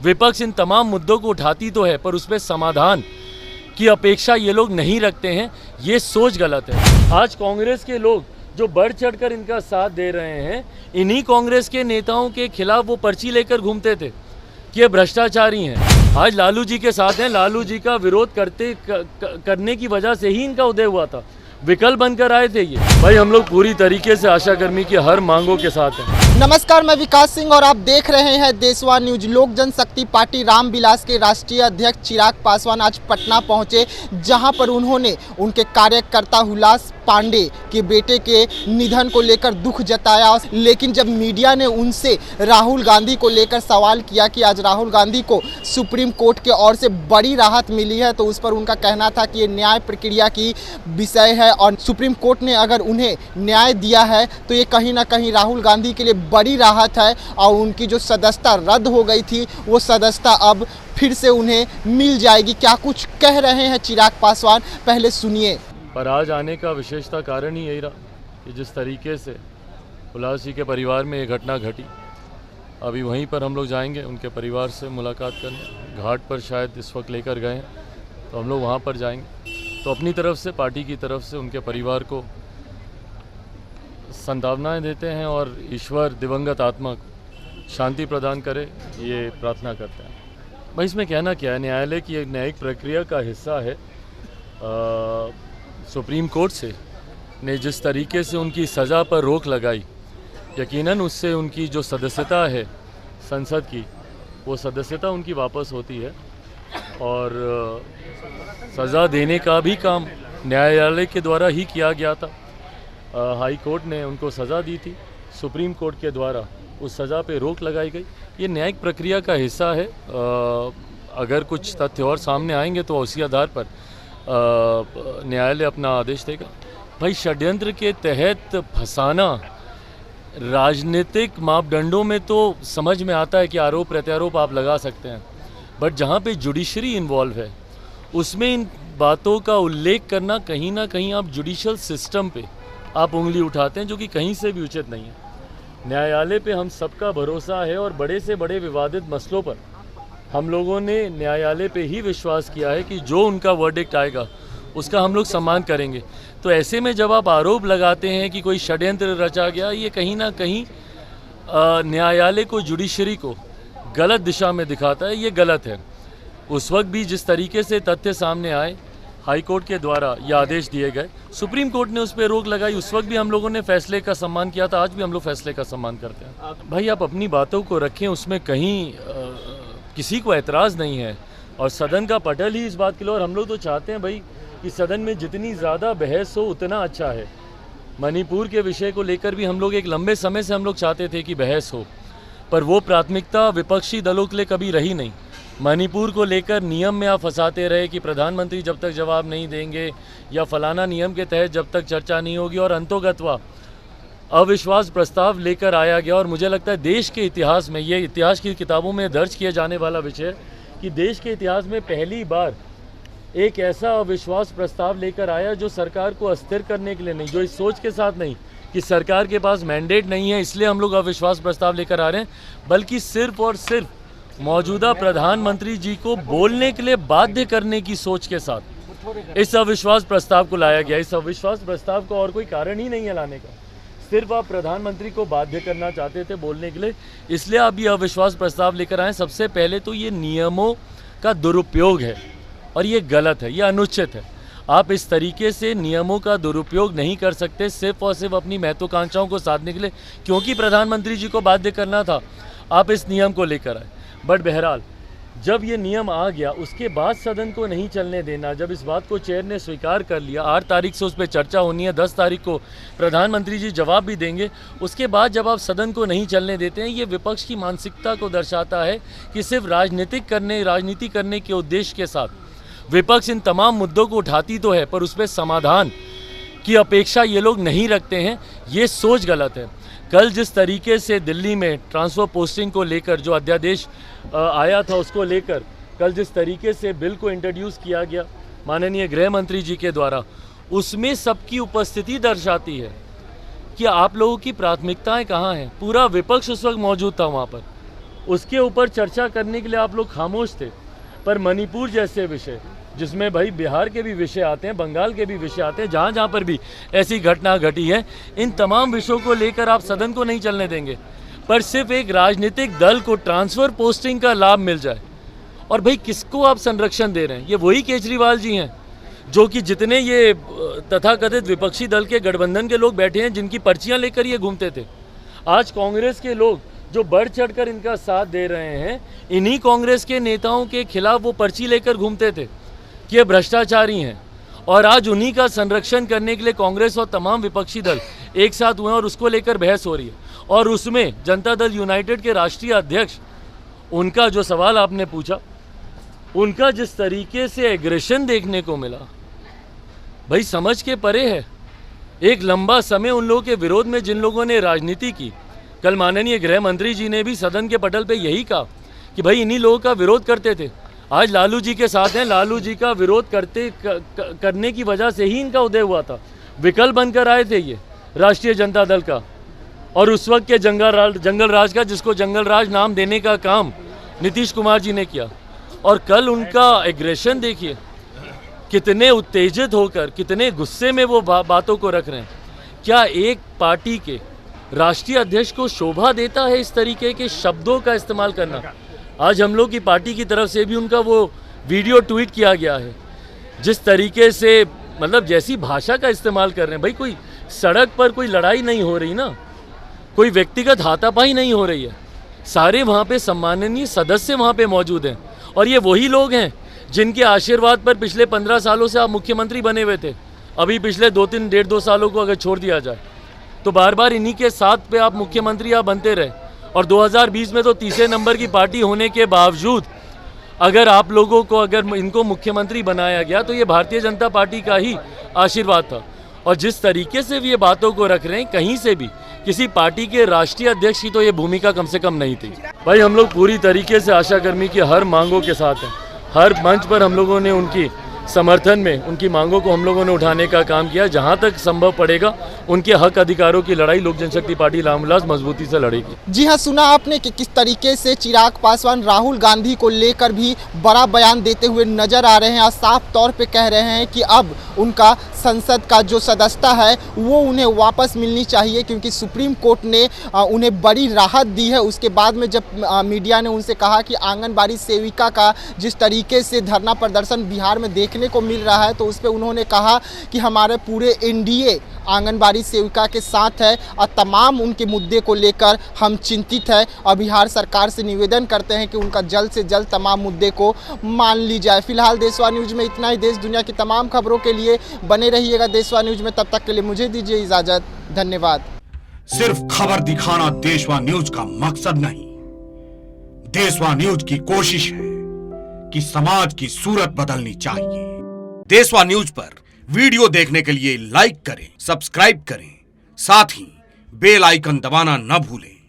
विपक्ष इन तमाम मुद्दों को उठाती तो है पर उस पर समाधान की अपेक्षा ये लोग नहीं रखते हैं। ये सोच गलत है। आज कांग्रेस के लोग जो बढ़ चढ़कर इनका साथ दे रहे हैं, इन्हीं कांग्रेस के नेताओं के खिलाफ वो पर्ची लेकर घूमते थे कि ये भ्रष्टाचारी हैं। आज लालू जी के साथ हैं। लालू जी का विरोध करने की वजह से ही इनका उदय हुआ था। विकल्प बनकर आए थे ये। भाई हम लोग पूरी तरीके से आशा कर्मी की हर मांगों के साथ हैं। नमस्कार, मैं विकास सिंह और आप देख रहे हैं देशवार न्यूज। लोक जनशक्ति पार्टी रामविलास के राष्ट्रीय अध्यक्ष चिराग पासवान आज पटना पहुंचे, जहां पर उन्होंने उनके कार्यकर्ता हुलास पांडे के बेटे के निधन को लेकर दुख जताया। लेकिन जब मीडिया ने उनसे राहुल गांधी को लेकर सवाल किया कि आज राहुल गांधी को सुप्रीम कोर्ट के ओर से बड़ी राहत मिली है, तो उस पर उनका कहना था कि ये न्याय प्रक्रिया की विषय है और सुप्रीम कोर्ट ने अगर उन्हें न्याय दिया है तो ये कहीं ना कहीं राहुल गांधी के लिए बड़ी राहत है और उनकी जो सदस्यता रद्द हो गई थी वो सदस्यता अब फिर से उन्हें मिल जाएगी। क्या कुछ कह रहे हैं चिराग पासवान, पहले सुनिए। पर आज आने का विशेषता कारण ही यही रहा कि जिस तरीके से हुलास जी के परिवार में ये घटना घटी, अभी वहीं पर हम लोग जाएंगे उनके परिवार से मुलाकात करने। घाट पर शायद इस वक्त लेकर गए हैं तो हम लोग वहाँ पर जाएंगे। तो अपनी तरफ से, पार्टी की तरफ से उनके परिवार को संभावनाएं देते हैं और ईश्वर दिवंगत आत्मा को शांति प्रदान करे, ये प्रार्थना करते हैं। भाई इसमें कहना क्या है, न्यायालय की एक न्यायिक प्रक्रिया का हिस्सा है। सुप्रीम कोर्ट से ने जिस तरीके से उनकी सज़ा पर रोक लगाई, यकीनन उससे उनकी जो सदस्यता है संसद की, वो सदस्यता उनकी वापस होती है और सज़ा देने का भी काम न्यायालय के द्वारा ही किया गया था। हाई कोर्ट ने उनको सज़ा दी थी, सुप्रीम कोर्ट के द्वारा उस सज़ा पे रोक लगाई गई। ये न्यायिक प्रक्रिया का हिस्सा है। अगर कुछ तथ्य और सामने आएंगे तो उसी आधार पर न्यायालय अपना आदेश देगा। भाई षड्यंत्र के तहत फंसाना राजनीतिक मापदंडों में तो समझ में आता है कि आरोप प्रत्यारोप आप लगा सकते हैं, बट जहाँ पे जुडिशरी इन्वॉल्व है उसमें इन बातों का उल्लेख करना कहीं ना कहीं आप जुडिशल सिस्टम पे आप उंगली उठाते हैं, जो कि कहीं से भी उचित नहीं है। न्यायालय पे हम सबका भरोसा है और बड़े से बड़े विवादित मसलों पर हम लोगों ने न्यायालय पे ही विश्वास किया है कि जो उनका वर्डिक्ट आएगा उसका हम लोग सम्मान करेंगे। तो ऐसे में जब आप आरोप लगाते हैं कि कोई षड्यंत्र रचा गया, ये कहीं ना कहीं न्यायालय को, जुडिशरी को गलत दिशा में दिखाता है। ये गलत है। उस वक्त भी जिस तरीके से तथ्य सामने आए, हाई कोर्ट के द्वारा ये आदेश दिए गए, सुप्रीम कोर्ट ने उस पर रोक लगाई, उस वक्त भी हम लोगों ने फैसले का सम्मान किया था। आज भी हम लोग फैसले का सम्मान करते हैं। भाई आप अपनी बातों को रखें, उसमें कहीं किसी को एतराज़ नहीं है और सदन का पटल ही इस बात के लिए। और हम लोग तो चाहते हैं भाई कि सदन में जितनी ज़्यादा बहस हो उतना अच्छा है। मणिपुर के विषय को लेकर भी हम लोग एक लंबे समय से हम लोग चाहते थे कि बहस हो, पर वो प्राथमिकता विपक्षी दलों के लिए कभी रही नहीं। मणिपुर को लेकर नियम में आप फंसाते रहे कि प्रधानमंत्री जब तक जवाब नहीं देंगे या फलाना नियम के तहत जब तक चर्चा नहीं होगी, और अंतोगत्वा अविश्वास प्रस्ताव लेकर आया गया। और मुझे लगता है देश के इतिहास में, ये इतिहास की किताबों में दर्ज किया जाने वाला विषय कि देश के इतिहास में पहली बार एक ऐसा अविश्वास प्रस्ताव लेकर आया जो सरकार को अस्थिर करने के लिए नहीं, जो इस सोच के साथ नहीं कि सरकार के पास मैंडेट नहीं है इसलिए हम लोग अविश्वास प्रस्ताव लेकर आ रहे हैं, बल्कि सिर्फ और सिर्फ मौजूदा प्रधानमंत्री जी को बोलने के लिए बाध्य करने की सोच के साथ इस अविश्वास प्रस्ताव को लाया गया। इस अविश्वास प्रस्ताव को और कोई कारण ही नहीं है लाने का, सिर्फ आप प्रधानमंत्री को बाध्य करना चाहते थे बोलने के लिए, इसलिए आप ये अविश्वास प्रस्ताव लेकर आए। सबसे पहले तो ये नियमों का दुरुपयोग है और ये गलत है, ये अनुचित है। आप इस तरीके से नियमों का दुरुपयोग नहीं कर सकते सिर्फ और सिर्फ अपनी महत्वाकांक्षाओं को साधने के लिए। क्योंकि प्रधानमंत्री जी को बाध्य करना था, आप इस नियम को लेकर आए। बट बहरहाल जब ये नियम आ गया उसके बाद सदन को नहीं चलने देना, जब इस बात को चेयर ने स्वीकार कर लिया, 8 तारीख से उस पर चर्चा होनी है, 10 तारीख को प्रधानमंत्री जी जवाब भी देंगे, उसके बाद जब आप सदन को नहीं चलने देते हैं, ये विपक्ष की मानसिकता को दर्शाता है कि सिर्फ राजनीति करने के उद्देश्य के साथ विपक्ष इन तमाम मुद्दों को उठाती तो है पर उस पर समाधान की अपेक्षा ये लोग नहीं रखते हैं। ये सोच गलत है। कल जिस तरीके से दिल्ली में ट्रांसफ़र पोस्टिंग को लेकर जो अध्यादेश आया था, उसको लेकर कल जिस तरीके से बिल को इंट्रोड्यूस किया गया माननीय गृह मंत्री जी के द्वारा, उसमें सबकी उपस्थिति दर्शाती है कि आप लोगों की प्राथमिकताएं कहाँ हैं। पूरा विपक्ष उस वक्त मौजूद था वहाँ पर उसके ऊपर चर्चा करने के लिए आप लोग खामोश थे। पर मणिपुर जैसे विषय, जिसमें भाई बिहार के भी विषय आते हैं, बंगाल के भी विषय आते हैं, जहाँ जहाँ पर भी ऐसी घटना घटी है, इन तमाम विषयों को लेकर आप सदन को नहीं चलने देंगे। पर सिर्फ एक राजनीतिक दल को ट्रांसफ़र पोस्टिंग का लाभ मिल जाए। और भाई किसको आप संरक्षण दे रहे हैं? ये वही केजरीवाल जी हैं जो कि जितने ये तथाकथित विपक्षी दल के गठबंधन के लोग बैठे हैं, जिनकी पर्चियां लेकर ये घूमते थे। आज कांग्रेस के लोग जो बढ़ चढ़कर इनका साथ दे रहे हैं, इन्हीं कांग्रेस के नेताओं के खिलाफ वो पर्ची लेकर घूमते थे कि ये भ्रष्टाचारी हैं। और आज उन्हीं का संरक्षण करने के लिए कांग्रेस और तमाम विपक्षी दल एक साथ हुए हैं और उसको लेकर बहस हो रही है। और उसमें जनता दल यूनाइटेड के राष्ट्रीय अध्यक्ष, उनका जो सवाल आपने पूछा, उनका जिस तरीके से एग्रेशन देखने को मिला, भाई समझ के परे है। एक लंबा समय उन लोगों के विरोध में जिन लोगों ने राजनीति की, कल माननीय गृह मंत्री जी ने भी सदन के पटल पे यही कहा कि भाई इन्हीं लोगों का विरोध करते थे, आज लालू जी के साथ हैं। लालू जी का विरोध करने की वजह से ही इनका उदय हुआ था। विकल्प बनकर आए थे ये राष्ट्रीय जनता दल का, और उस वक्त के जंगल राज का, जिसको जंगल राज नाम देने का काम नीतीश कुमार जी ने किया। और कल उनका एग्रेशन देखिए, कितने उत्तेजित होकर, कितने गुस्से में वो बातों को रख रहे हैं। क्या एक पार्टी के राष्ट्रीय अध्यक्ष को शोभा देता है इस तरीके के शब्दों का इस्तेमाल करना? आज हम लोग की पार्टी की तरफ से भी उनका वो वीडियो ट्वीट किया गया है। जिस तरीके से मतलब जैसी भाषा का इस्तेमाल कर रहे हैं, भाई कोई सड़क पर कोई लड़ाई नहीं हो रही ना, कोई व्यक्तिगत हाथापाई नहीं हो रही है, सारे वहाँ पे सम्माननीय सदस्य वहाँ पे मौजूद हैं। और ये वही लोग हैं जिनके आशीर्वाद पर पिछले 15 सालों से आप मुख्यमंत्री बने हुए थे। अभी पिछले 2-2 सालों को अगर छोड़ दिया जाए तो बार बार इन्हीं के साथ पे आप मुख्यमंत्री आप बनते रहे। और 2020 में तो तीसरे नंबर की पार्टी होने के बावजूद अगर आप लोगों को, अगर इनको मुख्यमंत्री बनाया गया तो ये भारतीय जनता पार्टी का ही आशीर्वाद था। और जिस तरीके से भी ये बातों को रख रहे हैं, कहीं से भी किसी पार्टी के राष्ट्रीय अध्यक्ष की तो ये भूमिका कम से कम नहीं थी। भाई हम लोग पूरी तरीके से आशा कर्मी की हर मांगों के साथ हैं। हर मंच पर हम लोगों ने उनकी समर्थन में उनकी मांगों को हम लोगों ने उठाने का काम किया। जहां तक संभव पड़ेगा उनके हक अधिकारों की लड़ाई लोक जनशक्ति पार्टी रामविलास मजबूती से लड़ेगी। जी हाँ, सुना आपने कि किस तरीके से चिराग पासवान राहुल गांधी को लेकर भी बड़ा बयान देते हुए नजर आ रहे हैं और साफ तौर पे कह रहे हैं कि अब उनका संसद का जो सदस्यता है वो उन्हें वापस मिलनी चाहिए, क्योंकि सुप्रीम कोर्ट ने उन्हें बड़ी राहत दी है। उसके बाद में जब मीडिया ने उनसे कहा कि आंगनबाड़ी सेविका का जिस तरीके से धरना प्रदर्शन बिहार में देखने को मिल रहा है, तो उस पर उन्होंने कहा कि हमारे पूरे एनडीए आंगनबाड़ी सेविका के साथ है और तमाम उनके मुद्दे को लेकर हम चिंतित हैं और बिहार सरकार से निवेदन करते हैं कि उनका जल्द से जल्द तमाम मुद्दे को मान ली जाए। फिलहाल देशवा न्यूज़ में इतना ही। देश दुनिया की तमाम खबरों के लिए बने रहिएगा देशवा न्यूज़ में। तब तक के लिए मुझे दीजिए इजाज़त। धन्यवाद। सिर्फ खबर दिखाना देशवा न्यूज का मकसद नहीं, देशवा न्यूज की कोशिश है कि समाज की सूरत बदलनी चाहिए। देशवा न्यूज पर वीडियो देखने के लिए लाइक करें, सब्सक्राइब करें, साथ ही बेल आइकन दबाना न भूलें।